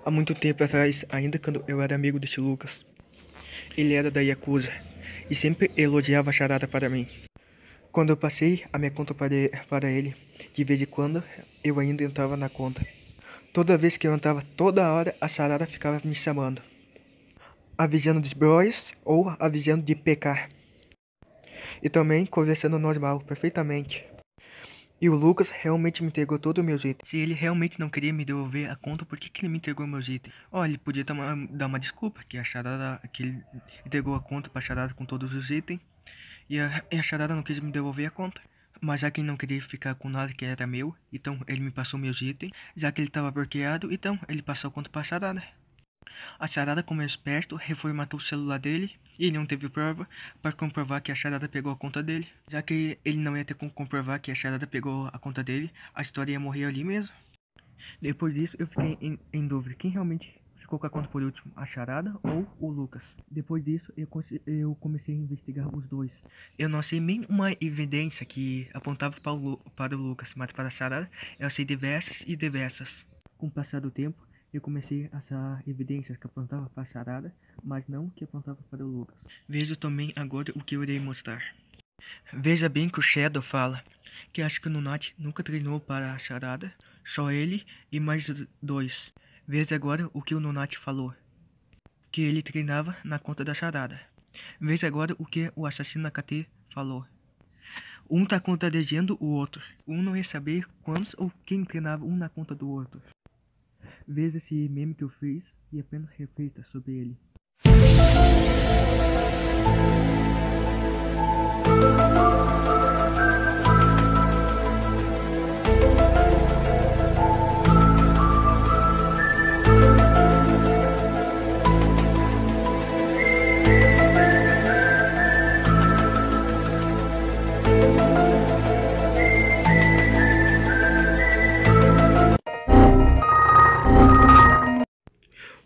Há muito tempo atrás, ainda quando eu era amigo desse Lucas, ele era da Yakuza e sempre elogiava a charada para mim. Quando eu passei a minha conta para ele, de vez em quando eu ainda entrava na conta. Toda vez que eu entrava, toda hora a charada ficava me chamando, avisando dos BOs ou avisando de pecar. E também conversando normal, perfeitamente. E o Lucas realmente me entregou todo o meu item. Se ele realmente não queria me devolver a conta, por que ele me entregou meus itens? Ele podia dar uma desculpa, que a charada, que ele entregou a conta pra charada com todos os itens, e a charada não quis me devolver a conta. Mas já que ele não queria ficar com nada que era meu, então ele me passou meus itens. Já que ele estava bloqueado, então ele passou a conta pra charada. A charada, como é esperto, reformatou o celular dele e ele não teve prova para comprovar que a charada pegou a conta dele. Já que ele não ia ter como comprovar que a charada pegou a conta dele, a história ia morrer ali mesmo. Depois disso, eu fiquei em dúvida quem realmente ficou com a conta por último, a charada ou o Lucas. Depois disso, eu comecei a investigar os dois. Eu não achei nenhuma evidência que apontava para o Lucas, mas para a charada eu achei diversas e diversas. Com o passar do tempo, eu comecei a achar evidências que apontavam para a charada, mas não que apontavam para o Lucas. Veja também agora o que eu irei mostrar. Veja bem que o Shadow fala que acha que o Nunat nunca treinou para a charada, só ele e mais dois. Veja agora o que o Nunat falou, que ele treinava na conta da charada. Veja agora o que o assassino Nakate falou. Um tá contradizendo o outro. Um não ia saber quantos ou quem treinava um na conta do outro. Veja esse meme que eu fiz e apenas reflita sobre ele.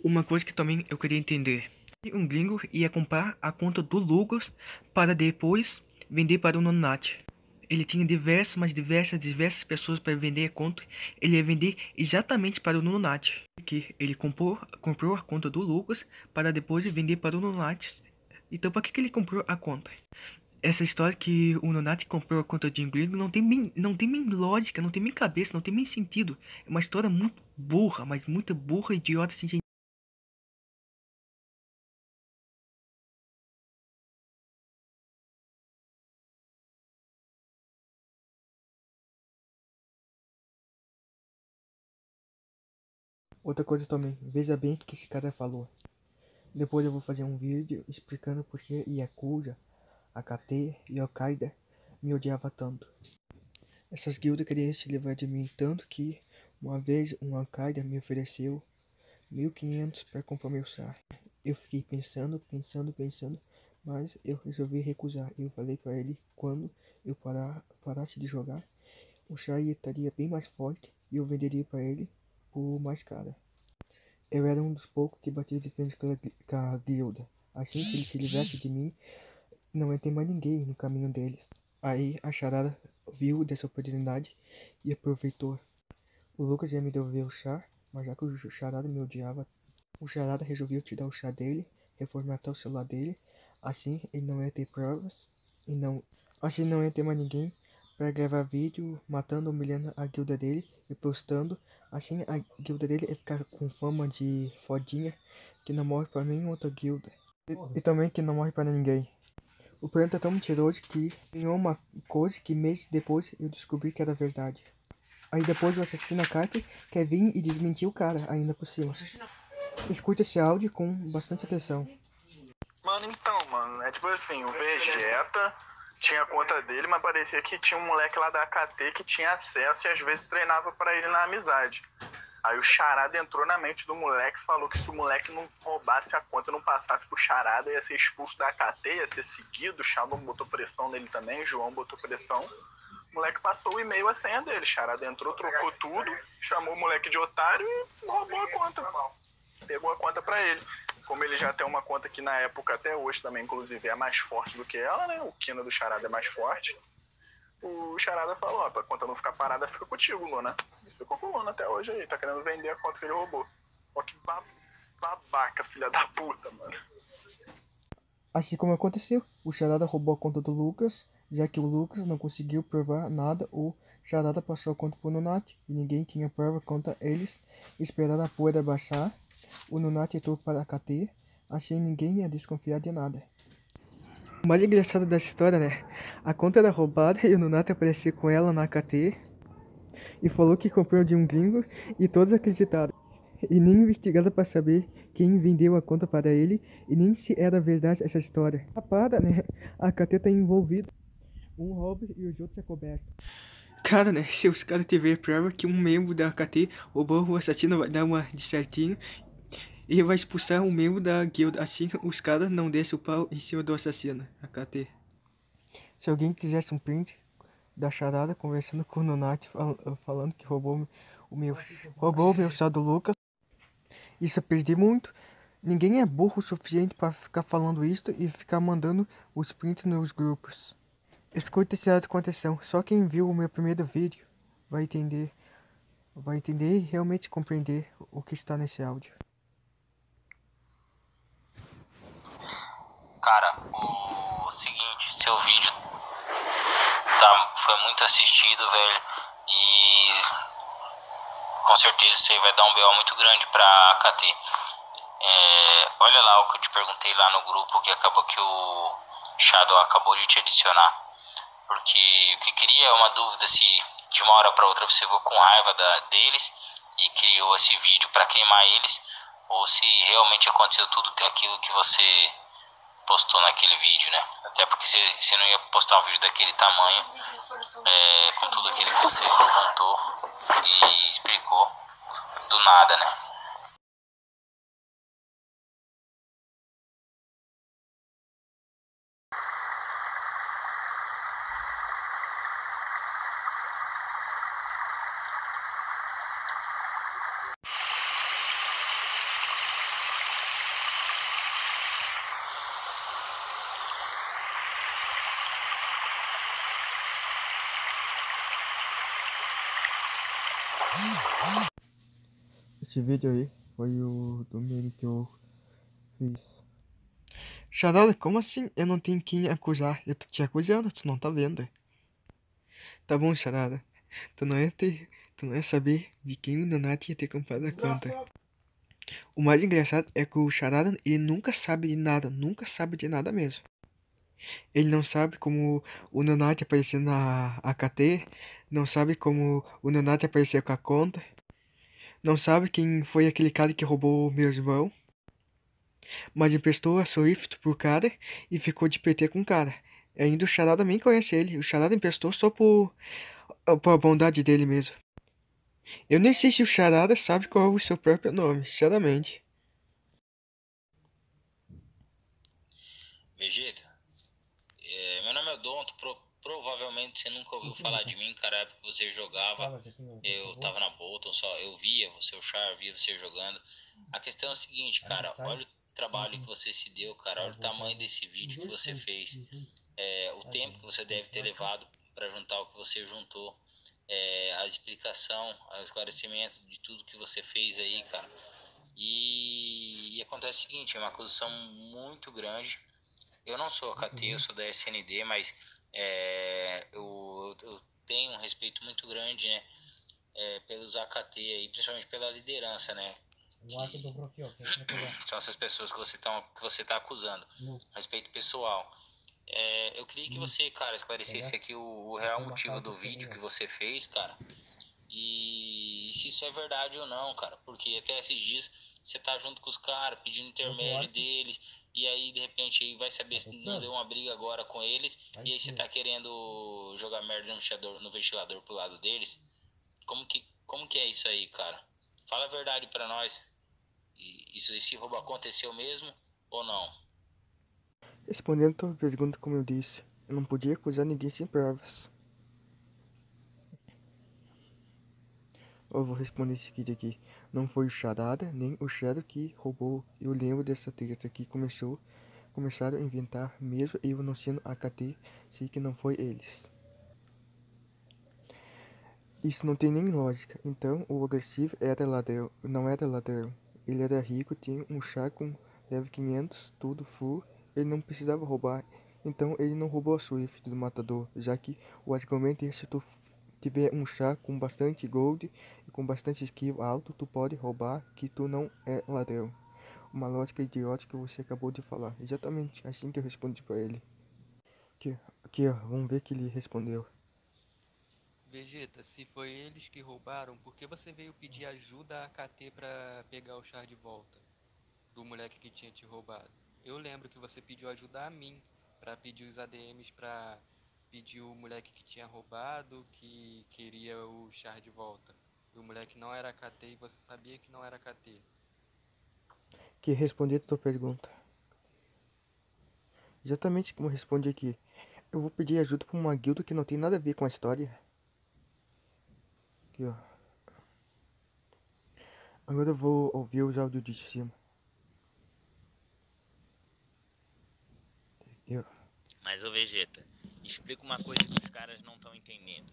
Uma coisa que também eu queria entender. Um gringo ia comprar a conta do Lucas para depois vender para o Nonat. Ele tinha diversas pessoas para vender a conta. Ele ia vender exatamente para o Nonat. Que ele comprou a conta do Lucas para depois vender para o Nonat. Então para que ele comprou a conta? Essa história que o Nonat comprou a conta de um gringo não tem nem lógica, não tem nem cabeça, não tem nem sentido. É uma história muito burra, mas muito burra, idiota, sem sentido. Outra coisa também, veja bem o que esse cara falou. Depois eu vou fazer um vídeo explicando porque Yakuza, AKT e Al-Qaeda me odiava tanto. Essas guildas queriam se livrar de mim tanto que uma vez um Al-Qaeda me ofereceu 1.500 para comprar meu char. Eu fiquei pensando, mas eu resolvi recusar. Eu falei para ele quando eu parasse de jogar, o char estaria bem mais forte e eu venderia para ele por mais caro. Eu era um dos poucos que batia de frente com a guilda. Assim que ele se livrasse de mim, não ia ter mais ninguém no caminho deles. Aí a charada viu dessa oportunidade e aproveitou. O Lucas ia me devolver o chá, mas já que o charada me odiava, o charada resolveu tirar o chá dele, reformatar o celular dele. Assim ele não ia ter provas e assim não ia ter mais ninguém para gravar vídeo matando, humilhando a guilda dele e postando. Assim a guilda dele ia ficar com fama de fodinha que não morre para nenhuma outra guilda e também que não morre para ninguém. O plano é tão mentiroso que ganhou uma coisa que meses depois eu descobri que era verdade. Aí depois o assassino Carter quer vir e desmentir o cara ainda por cima. Escuta esse áudio com bastante atenção. Mano, então, mano, é tipo assim, o Vegeta tinha a conta dele, mas parecia que tinha um moleque lá da AKT que tinha acesso e às vezes treinava pra ele na amizade. Aí o Charada entrou na mente do moleque e falou que se o moleque não roubasse a conta, não passasse pro Charada, ia ser expulso da AKT, ia ser seguido. O Shadow botou pressão nele também, João botou pressão. O moleque passou o e-mail, a senha dele. Charada entrou, trocou tudo, chamou o moleque de otário e roubou a conta. Pegou a conta pra ele. Como ele já tem uma conta que na época, até hoje também, inclusive, é mais forte do que ela, né? O Kina do Charada é mais forte. O Charada falou, pra conta não ficar parada, fica contigo, Luna. Ficou com o Luna até hoje aí, tá querendo vender a conta que ele roubou. Ó, que babaca, filha da puta, mano. Assim como aconteceu, o Charada roubou a conta do Lucas, já que o Lucas não conseguiu provar nada, o Charada passou a conta pro Nunati e ninguém tinha prova contra eles. Esperaram a poeira baixar, o Nunati entrou para a KT, assim ninguém ia desconfiar de nada. O mais engraçado da história, né? A conta era roubada e o Nunati apareceu com ela na KT e falou que comprou de um gringo e todos acreditaram. E nem investigaram para saber quem vendeu a conta para ele e nem se era verdade essa história. Para, né? A KT tá envolvida. Um rouba e os outros é coberto. Cara, né? Se os caras tiverem prova que um membro da KT roubou o assassino, vai dar uma de certinho e vai expulsar um membro da guilda. Assim os caras não descem o pau em cima do assassino, a KT. Se alguém quisesse um print da Charada conversando com o Nonati, falando que roubou o meu chá do Lucas, isso eu perdi muito. Ninguém é burro o suficiente para ficar falando isso e ficar mandando os prints nos grupos. Escuta esse áudio com atenção. Só quem viu o meu primeiro vídeo vai entender e realmente compreender o que está nesse áudio. Cara, o seguinte, seu vídeo foi muito assistido, velho, e com certeza isso aí vai dar um BO muito grande pra AKT. Olha lá o que eu te perguntei lá no grupo, que acabou que o Shadow acabou de te adicionar. Porque o que queria é uma dúvida se de uma hora para outra você ficou com raiva deles e criou esse vídeo para queimar eles, ou se realmente aconteceu tudo aquilo que você postou naquele vídeo, né? Até porque você não ia postar um vídeo daquele tamanho, com tudo aquilo que você juntou e explicou do nada, né? Esse vídeo aí foi o do meme que eu fiz. Charada, como assim? Eu não tenho quem acusar. Eu tô te acusando, tu não tá vendo. Tá bom, Charada. Tu não ia saber de quem o Nonati ia ter comprado a conta. O mais engraçado é que o Charada, ele nunca sabe de nada mesmo. Ele não sabe como o Nonati apareceu na AKT, não sabe como o Nonati apareceu com a conta, não sabe quem foi aquele cara que roubou meu irmão, mas emprestou a Swift pro cara e ficou de PT com o cara. Ainda o Charada nem conhece ele, o Charada emprestou só por bondade dele mesmo. Eu nem sei se o Charada sabe qual é o seu próprio nome, sinceramente. Vegeta, meu nome é Donto, provavelmente você nunca ouviu falar de mim, cara, época que você jogava, eu tava na Bolton, eu via você, o Char, via você jogando. A questão é o seguinte, cara, olha o trabalho que você se deu, cara, olha o tamanho desse vídeo que você fez, o tempo que você deve ter levado para juntar o que você juntou, a explicação, o esclarecimento de tudo que você fez aí, cara. E acontece o seguinte, é uma acusação muito grande. Eu não sou AKT, eu sou da SND, mas eu tenho um respeito muito grande, né, pelos AKT aí, principalmente pela liderança, né, que são essas pessoas que você tá acusando. Respeito pessoal. Eu queria que você, cara, esclarecesse aqui o real motivo do vídeo que você fez, cara, e se isso é verdade ou não, cara, porque até esses dias você tá junto com os caras, pedindo intermédio deles, e aí de repente aí vai saber se não deu uma briga agora com eles, e aí você tá querendo jogar merda no ventilador pro lado deles. Como que é isso aí, cara? Fala a verdade pra nós. Esse roubo aconteceu mesmo ou não? Respondendo a tua pergunta, como eu disse, eu não podia acusar ninguém sem provas. Eu vou responder esse vídeo aqui. Não foi o Charada, nem o Shadow que roubou. Eu lembro dessa treta que começaram a inventar, mesmo eu não sendo AKT, sei que não foi eles. Isso não tem nem lógica. Então o agressivo era ladrão, não era ladrão. ele era rico, tinha um char com level 500, tudo full, ele não precisava roubar. Então ele não roubou a Swift do matador, já que o argumento é se tu tiver um char com bastante gold e com bastante skill alto, tu pode roubar, que tu não é ladrão. Uma lógica idiota que você acabou de falar. Exatamente assim que eu respondi pra ele. Aqui, ó, vamos ver que ele respondeu. Vegeta, se foi eles que roubaram, por que você veio pedir ajuda a KT pra pegar o char de volta? Do moleque que tinha te roubado. Eu lembro que você pediu ajuda a mim pra pedir os ADMs pra pedir o moleque que tinha roubado, que queria o char de volta. E o moleque não era KT e você sabia que não era KT. Que respondi a tua pergunta. Exatamente como eu respondi aqui. Eu vou pedir ajuda pra uma guilda que não tem nada a ver com a história. Aqui, ó. Agora eu vou ouvir os áudios de cima. Aqui, ó. Mas, ô Vegeta, explica uma coisa que os caras não estão entendendo.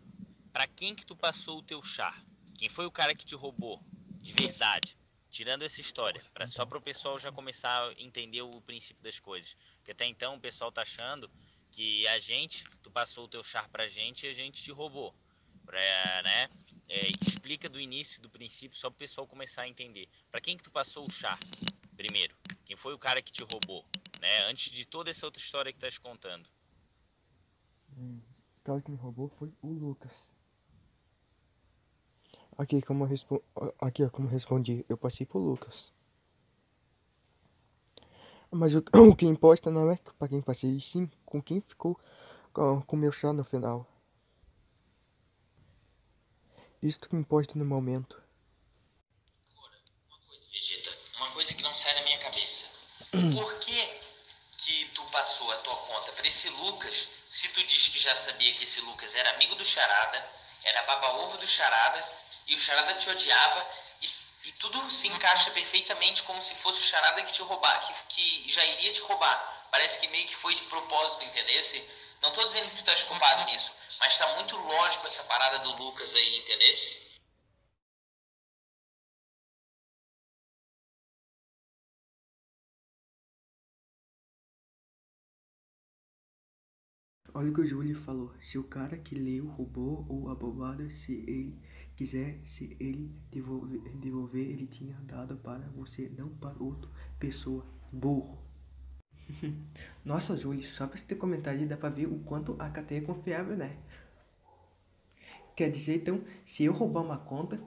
Pra quem que tu passou o teu char? Quem foi o cara que te roubou? De verdade. Tirando essa história, só para o pessoal já começar a entender o princípio das coisas. Porque até então o pessoal tá achando que tu passou o teu char pra gente e a gente te roubou. Né? Explica do início, do princípio, só para o pessoal começar a entender. Pra quem que tu passou o char? Primeiro, quem foi o cara que te roubou? Né? Antes de toda essa outra história que tá te contando. O cara que me roubou foi o Lucas. Aqui, como eu respondi, eu passei pro Lucas. Mas o que importa não é pra quem passei, e sim com quem ficou com o meu chá no final. Isto que importa no momento. Uma coisa, Vegeta, uma coisa que não sai da minha cabeça. Por que tu passou a tua conta pra esse Lucas, se tu diz que já sabia que esse Lucas era amigo do Charada, era baba-ovo do Charada, e o Charada te odiava, e tudo se encaixa perfeitamente como se fosse o Charada que te roubar, que já iria te roubar. Parece que meio que foi de propósito, entendesse? Não tô dizendo que tu estás culpado nisso, mas tá muito lógico essa parada do Lucas aí, entendesse? Olha o que o Júlio falou. Se o cara que leu roubou ou abobado, se ele devolver, ele tinha dado para você, não para outra pessoa. Burro. Nossa, Júlio, só pra você ter comentado aí dá pra ver o quanto a KT é confiável, né? Quer dizer, então, se eu roubar uma conta,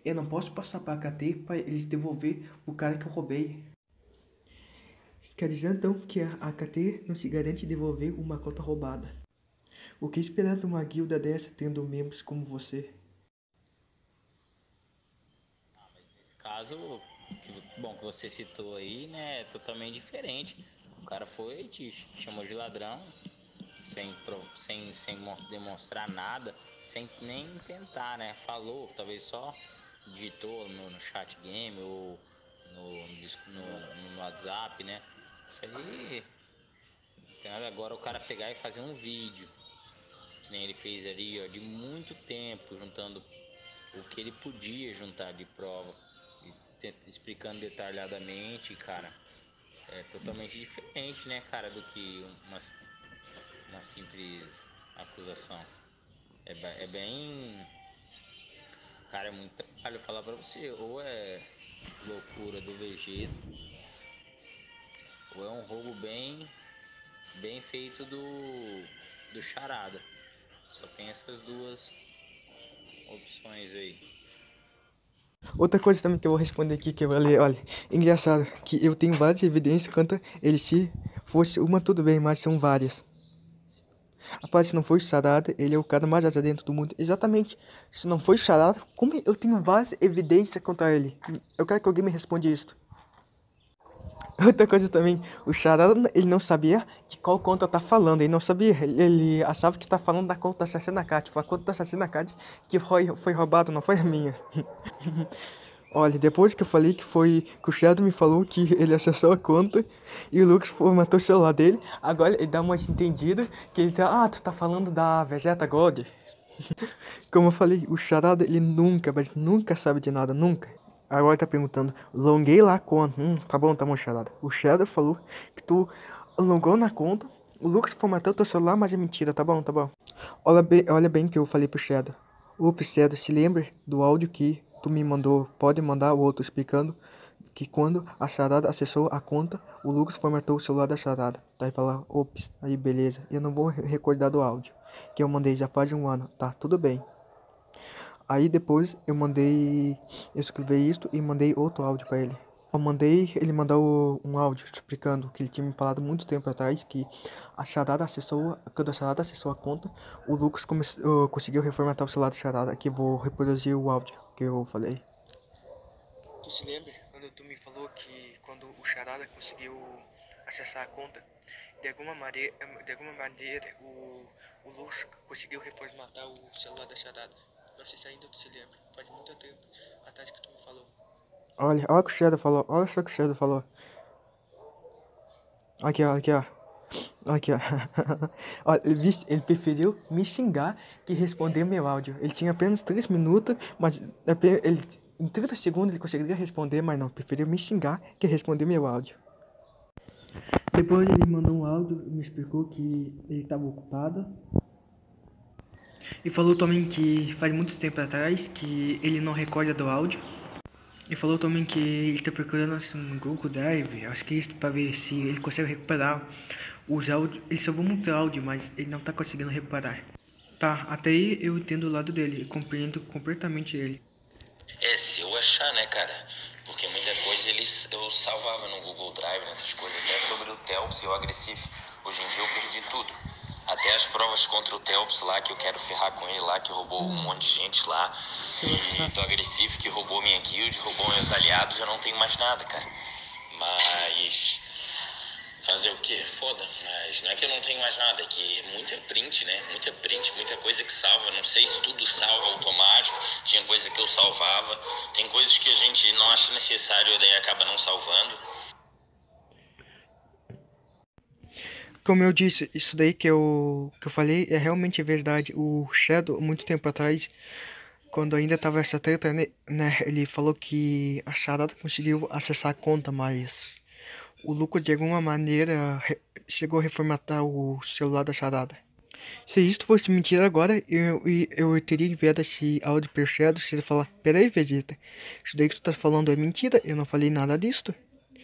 eu não posso passar pra KT para eles devolver o cara que eu roubei. Quer dizer, então, que a KT não se garante devolver uma conta roubada. O que esperar de uma guilda dessa tendo membros como você? Mas nesse caso, que você citou aí, né, é totalmente diferente. O cara te chamou de ladrão, sem demonstrar nada, sem nem tentar, né? Falou, talvez só digitou no chat game ou no WhatsApp, né? Isso aí tem nada. Agora o cara pegar e fazer um vídeo, que nem ele fez ali, ó, de muito tempo, juntando o que ele podia juntar de prova, e explicando detalhadamente, cara, é totalmente diferente, né, cara, do que uma simples acusação. É bem... Cara, é muito trabalho falar pra você, ou é loucura do Vegeta, ou é um roubo bem feito do Charada. Só tem essas duas opções aí. Outra coisa também que eu vou responder aqui, que eu vou ler, olha, engraçado, que eu tenho várias evidências quanto ele se fosse uma tudo bem, mas são várias. Rapaz, se não foi Charada, ele é o cara mais dentro do mundo. Exatamente, se não foi Charada, como eu tenho várias evidências contra ele? Eu quero que alguém me responda isso. Outra coisa também, o Charada, ele não sabia de qual conta tá falando, ele não sabia, ele achava que tá falando da conta da Assassina Cat, foi a conta da Assassina Cat que foi roubada, não foi a minha. Olha, depois que eu falei que o Shadow me falou que ele acessou a conta e o Lucas formatou o celular dele, agora ele dá uma entendida que ele tá, tu tá falando da Vegeta God. Como eu falei, o Charada, ele nunca, mas nunca sabe de nada, nunca. Agora tá perguntando, longuei lá a conta. Tá bom, Charada. O Shadow falou que tu longou na conta. O Lucas formatou teu celular, mas é mentira, tá bom. Olha bem que eu falei pro Shadow. Ops, Shadow, se lembra do áudio que tu me mandou? Pode mandar o outro explicando que quando a Charada acessou a conta, o Lucas formatou o celular da Charada. Tá aí falar, ops, aí beleza. Eu não vou recordar do áudio que eu mandei já faz um ano. Tá, tudo bem. Aí depois eu escrevi isso e mandei outro áudio pra ele. Ele mandou um áudio explicando que ele tinha me falado muito tempo atrás que quando a Charada acessou a conta, o Lucas conseguiu reformatar o celular da Charada. Aqui eu vou reproduzir o áudio que eu falei. Tu se lembra quando tu me falou que quando o Charada conseguiu acessar a conta, de alguma maneira o Lucas conseguiu reformatar o celular da Charada? Não sei se ainda tu se lembra. Faz muito tempo atrás que tu me falou. Olha o que o Shadow falou. Olha só o que o Shadow falou. Aqui, ó. Aqui, ó. Olha, ele preferiu me xingar que responder meu áudio. Ele tinha apenas 3 minutos, mas em 30 segundos ele conseguiria responder, mas não. Preferiu me xingar que responder meu áudio. Depois ele mandou um áudio, me explicou que ele estava ocupado. E falou também que faz muito tempo atrás que ele não recorda do áudio. E falou também que ele está procurando assim, no Google Drive, acho que isso para ver se ele consegue recuperar os áudios. Ele salvou muito áudio, mas ele não está conseguindo reparar. Tá, até aí eu entendo o lado dele, eu compreendo completamente ele. Se eu achar, né, cara? Porque muita coisa eu salvava no Google Drive, nessas coisas, até sobre o Telps e o Agressive. Hoje em dia eu perdi tudo. Até as provas contra o Telps lá, que eu quero ferrar com ele lá, que roubou um monte de gente lá. E do Agressive, que roubou minha guild, roubou meus aliados, eu não tenho mais nada, cara. Mas... fazer o quê? Foda. Mas não é que eu não tenho mais nada, é que é muita print, né? Muita coisa que salva. Não sei se tudo salva automático. Tinha coisa que eu salvava. Tem coisas que a gente não acha necessário e daí acaba não salvando. Como eu disse, isso daí que eu falei é realmente verdade. O Shadow, muito tempo atrás, quando ainda tava essa treta, né, ele falou que a Charada conseguiu acessar a conta, mas o Lucas de alguma maneira chegou a reformatar o celular da Charada. Se isso fosse mentira agora, eu teria enviado esse áudio pro Shadow se ele falar, peraí, Vegeta, isso daí que tu tá falando é mentira, eu não falei nada disso.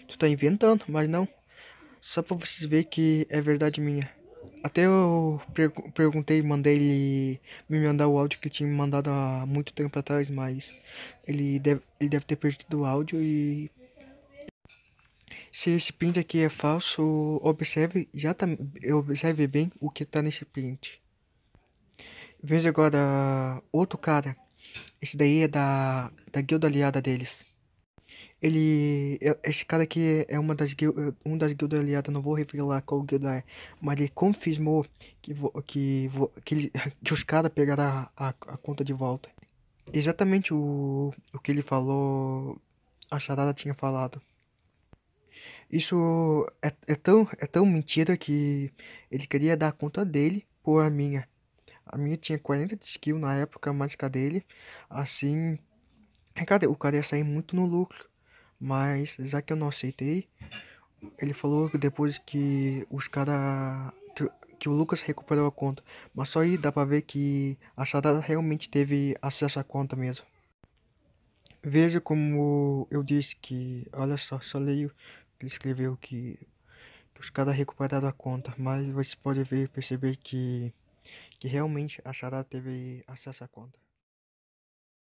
Tu tá inventando, mas não. Só pra vocês verem que é verdade minha. Até eu perguntei, mandei ele me mandar o áudio que ele tinha me mandado há muito tempo atrás, mas ele deve ter perdido o áudio e... Se esse print aqui é falso, observe bem o que tá nesse print. Veja agora outro cara. Esse daí é da guilda aliada deles. Esse cara aqui é uma das guildas aliadas, não vou revelar qual guilda é, mas ele confirmou que os caras pegaram a conta de volta. Exatamente o que ele falou, a Charada tinha falado. Isso é tão mentira que ele queria dar a conta dele por a minha. A minha tinha 40 de skill na época, a mágica dele. Assim, cara, o cara ia sair muito no lucro. Mas já que eu não aceitei, ele falou que depois que os caras. Que o Lucas recuperou a conta. Mas só aí dá pra ver que a Charada realmente teve acesso à conta mesmo. Veja como eu disse que. Olha só leio. Ele escreveu que os caras recuperaram a conta. Mas você pode perceber que realmente a Charada teve acesso à conta.